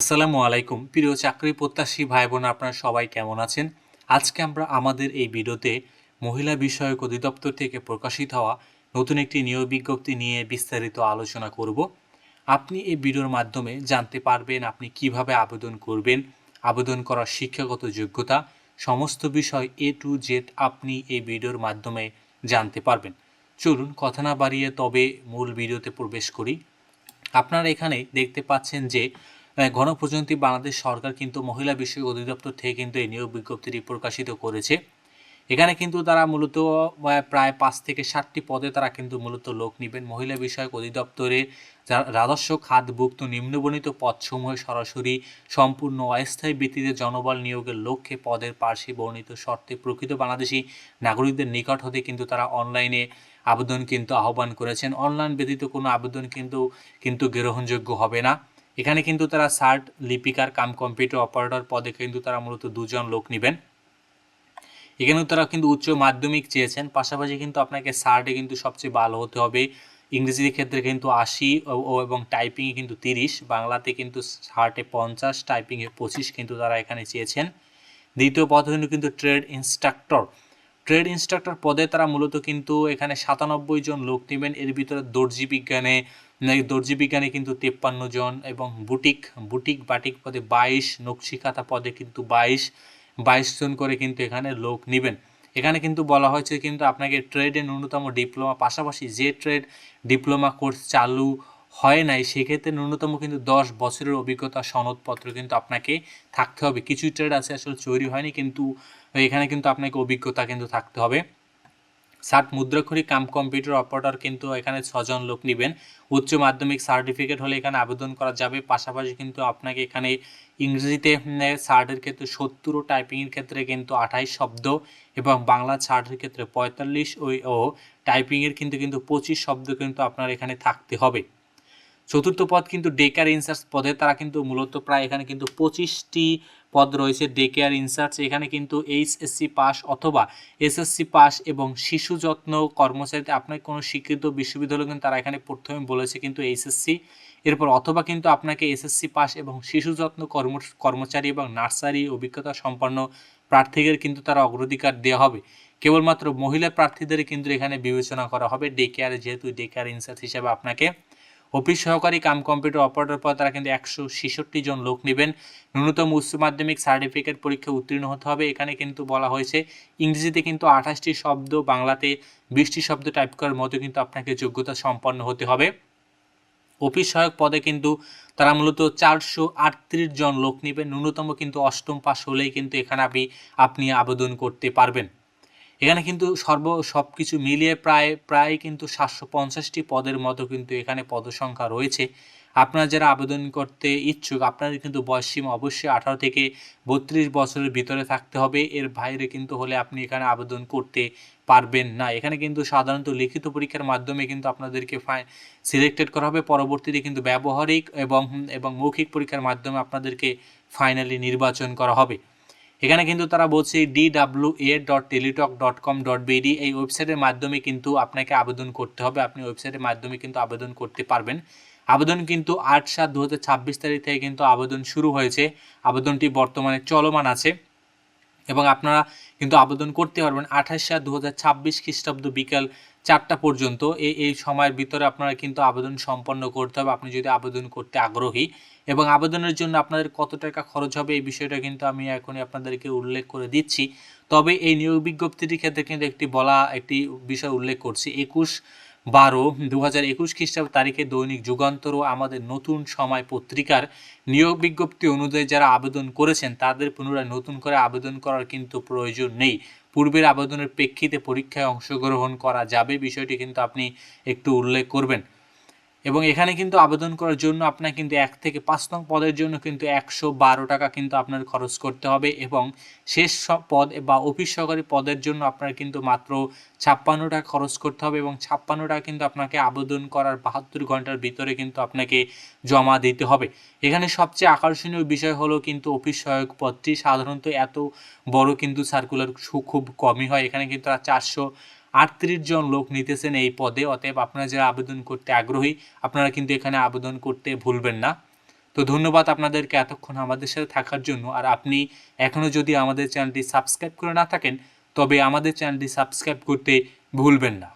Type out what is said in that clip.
আসসালামু আলাইকুম প্রিয় চাকরি প্রত্যাশী ভাই বোন আপনারা সবাই কেমন আছেন। আজকে আমরা আমাদের এই ভিডিওতে মহিলা বিষয়ক অধিদপ্তর থেকে প্রকাশিত হওয়া নতুন একটি নিয়োগ বিজ্ঞপ্তি নিয়ে বিস্তারিত আলোচনা করব। আপনি এই ভিডিওর মাধ্যমে জানতে পারবেন আপনি কিভাবে আবেদন করবেন, আবেদন করার শিক্ষাগত যোগ্যতা, সমস্ত বিষয় এ টু জেড আপনি এই ভিডিওর মাধ্যমে জানতে পারবেন। চলুন কথা না বাড়িয়ে তবে মূল ভিডিওতে প্রবেশ করি। আপনারা এখানে দেখতে পাচ্ছেন যে গণপ্রজাতন্ত্রী বাংলাদেশ সরকার কিন্তু মহিলা বিষয়ক অধিদপ্তর থেকে কিন্তু এই নিয়োগ বিজ্ঞপ্তিটি প্রকাশিত করেছে। এখানে কিন্তু তারা মূলত প্রায় 5 থেকে 7টি পদে তারা কিন্তু মূলত লোক নেবেন। মহিলা বিষয়ক অধিদপ্তরে রাজস্ব খাতভুক্ত নিম্নবর্ণিত পদসমূহে সরাসরি সম্পূর্ণ অস্থায়ী ভিত্তিতে জনবল নিয়োগের লক্ষ্যে পদের পার্শ্বে বর্ণিত শর্তে প্রকৃত বাংলাদেশি নাগরিকদের নিকট হতে কিন্তু তারা অনলাইনে আবেদন কিন্তু আহ্বান করেছেন। অনলাইন ব্যতীত কোনো আবেদন কিন্তু গ্রহণযোগ্য হবে না। এখানে কিন্তু তারা সার্ট লিপিকার কাম কম্পিউটার অপারেটর পদে কিন্তু তারা মূলত 2 জন লোক নেবেন। এখানেও তারা কিন্তু উচ্চ মাধ্যমিক চেয়েছেন, পাশাপাশি কিন্তু আপনাকে সার্টে কিন্তু সবচেয়ে ভালো হতে হবে। ইংরেজির ক্ষেত্রে কিন্তু 80 এবং টাইপিংয়ে কিন্তু 30, বাংলাতে কিন্তু সার্টে 50, টাইপিংয়ে 25 কিন্তু তারা এখানে চেয়েছেন। দ্বিতীয় পদ কিন্তু ট্রেড ইনস্ট্রাক্টর পদে তারা মূলত কিন্তু এখানে 97 জন লোক নেবেন। এর ভিতরে দর্জি বিজ্ঞানে কিন্তু 53 জন এবং বাটিক পদে 22, নকশিকাঁথা পদে কিন্তু 22 জন করে কিন্তু এখানে লোক নেবেন। এখানে কিন্তু বলা হয়েছে কিন্তু আপনাকে ট্রেডে ন্যূনতম ডিপ্লোমা, পাশাপাশি যে ট্রেড ডিপ্লোমা কোর্স চালু হয় নাই সেক্ষেত্রে ন্যূনতম কিন্তু 10 বছরের অভিজ্ঞতা সনদপত্র কিন্তু আপনাকে থাকতে হবে। কিছু ট্রেড আছে আসলে তৈরি হয়নি, কিন্তু এখানে কিন্তু আপনাকে অভিজ্ঞতা কিন্তু থাকতে হবে। সার্ট মুদ্রাক্ষরিক কাম কম্পিউটার অপারেটর কিন্তু এখানে 6 জন লোক নেবেন। উচ্চ মাধ্যমিক সার্টিফিকেট হলে এখানে আবেদন করা যাবে। পাশাপাশি কিন্তু আপনাকে এখানে ইংরেজিতে সার্টের ক্ষেত্রে 70 ও টাইপিংয়ের ক্ষেত্রে কিন্তু 28 শব্দ এবং বাংলা সার্টের ক্ষেত্রে 45 ও টাইপিংয়ের কিন্তু 25 শব্দ কিন্তু আপনার এখানে থাকতে হবে। চতুর্থ পদ কিন্তু ডে কেয়ার ইনচার্জ পদে তারা কিন্তু মূলত প্রায় এখানে কিন্তু 25টি পদ রয়েছে ডে কেয়ার ইনচার্জ। এখানে কিন্তু এইচএসসি পাস অথবা এসএসসি পাস এবং শিশু যত্ন কর্মচারীতে আপনার কোনো স্বীকৃত বিশ্ববিদ্যালয় কিন্তু তারা এখানে প্রথমে বলেছে কিন্তু এইচএসসি, এরপর অথবা কিন্তু আপনাকে এসএসসি পাস এবং শিশু যত্ন কর্মচারী এবং নার্সারি অভিজ্ঞতা সম্পন্ন প্রার্থীদের কিন্তু তারা অগ্রাধিকার দেওয়া হবে। কেবলমাত্র মহিলা প্রার্থীদের কিন্তু এখানে বিবেচনা করা হবে ডে কেয়ারে, যেহেতু ডে কেয়ার ইনচার্জ হিসেবে আপনাকে। অফিস সহকারী কাম কম্পিউটার অপারেটর পদে তারা কিন্তু 166 জন লোক নেবেন। ন্যূনতম উচ্চ মাধ্যমিক সার্টিফিকেট পরীক্ষা উত্তীর্ণ হতে হবে। এখানে কিন্তু বলা হয়েছে ইংরেজিতে কিন্তু 28টি শব্দ, বাংলাতে 20টি শব্দ টাইপ করার মতো কিন্তু আপনাকে যোগ্যতা সম্পন্ন হতে হবে। অফিস সহায়ক পদে কিন্তু তারা মূলত 438 জন লোক নেবেন। ন্যূনতম কিন্তু 8ম পাস হলেই কিন্তু এখানে আপনি আবেদন করতে পারবেন। এখানে কিন্তু সব কিছু মিলিয়ে প্রায় কিন্তু 750টি পদের মতো কিন্তু এখানে পদসংখ্যা রয়েছে। আপনারা যারা আবেদন করতে ইচ্ছুক আপনাদের কিন্তু বয়সসীমা অবশ্যই 18 থেকে 32 বছরের ভিতরে থাকতে হবে। এর বাইরে কিন্তু হলে আপনি এখানে আবেদন করতে পারবেন না। এখানে কিন্তু সাধারণত লিখিত পরীক্ষার মাধ্যমে কিন্তু আপনাদেরকে সিলেক্টেড করা হবে। পরবর্তীতে কিন্তু ব্যবহারিক এবং মৌখিক পরীক্ষার মাধ্যমে আপনাদেরকে ফাইনালি নির্বাচন করা হবে। এখানে কিন্তু তারা বলছে dwa.teletalk.com.bd এই ওয়েবসাইটের মাধ্যমে কিন্তু আপনাকে আবেদন করতে হবে। আপনি ওয়েবসাইটের মাধ্যমে কিন্তু আবেদন করতে পারবেন। আবেদন কিন্তু 8/7/2026 তারিখ থেকে কিন্তু আবেদন শুরু হয়েছে। আবেদনটি বর্তমানে চলমান আছে এবং আপনারা কিন্তু আবেদন করতে পারবেন 28/7/2026 খ্রিস্টাব্দ বিকাল 4টা পর্যন্ত। এই সময়ের ভিতরে আপনারা কিন্তু আবেদন সম্পন্ন করতে হবে আপনি যদি আবেদন করতে আগ্রহী। এবং আবেদনের জন্য আপনাদের কত টাকা খরচ হবে এই বিষয়টা কিন্তু আমি এখনই আপনাদেরকে উল্লেখ করে দিচ্ছি। তবে এই নিয়োগ বিজ্ঞপ্তিটির ক্ষেত্রে কিন্তু একটি বিষয় উল্লেখ করছি। 21/12/2021 খ্রিস্টাব্দ তারিখে দৈনিক যুগান্তর ও আমাদের নতুন সময় পত্রিকার নিয়োগ বিজ্ঞপ্তি অনুযায়ী যারা আবেদন করেছেন তাদের পুনরায় নতুন করে আবেদন করার কিন্তু প্রয়োজন নেই। পূর্বের আবেদনের প্রেক্ষিতে পরীক্ষায় অংশগ্রহণ করা যাবে, বিষয়টি কিন্তু আপনি একটু উল্লেখ করবেন। এবং এখানে কিন্তু আবেদন করার জন্য আপনার কিন্তু 1 থেকে 5 নং পদের জন্য কিন্তু 112 টাকা কিন্তু আপনার খরচ করতে হবে এবং শেষ পদ বা অফিস সহকারী পদের জন্য আপনার কিন্তু মাত্র 56 টাকা খরচ করতে হবে এবং 56 টাকা কিন্তু আপনাকে আবেদন করার 72 ঘন্টার ভিতরে কিন্তু আপনাকে জমা দিতে হবে। এখানে সবচেয়ে আকর্ষণীয় বিষয় হলো কিন্তু অফিস সহায়ক পদটি সাধারণত এত বড় কিন্তু সার্কুলার খুব কমই হয়। এখানে কিন্তু 438 জন লোক নিতেছেন এই পদে। অতএব আপনারা যারা আবেদন করতে আগ্রহী আপনারা কিন্তু এখানে আবেদন করতে ভুলবেন না। তো তো ধন্যবাদ আপনাদেরকে এতক্ষণ আমাদের সাথে থাকার জন্য। আর আপনি এখনও যদি আমাদের চ্যানেলটি সাবস্ক্রাইব করে না থাকেন তবে আমাদের চ্যানেলটি সাবস্ক্রাইব করতে ভুলবেন না।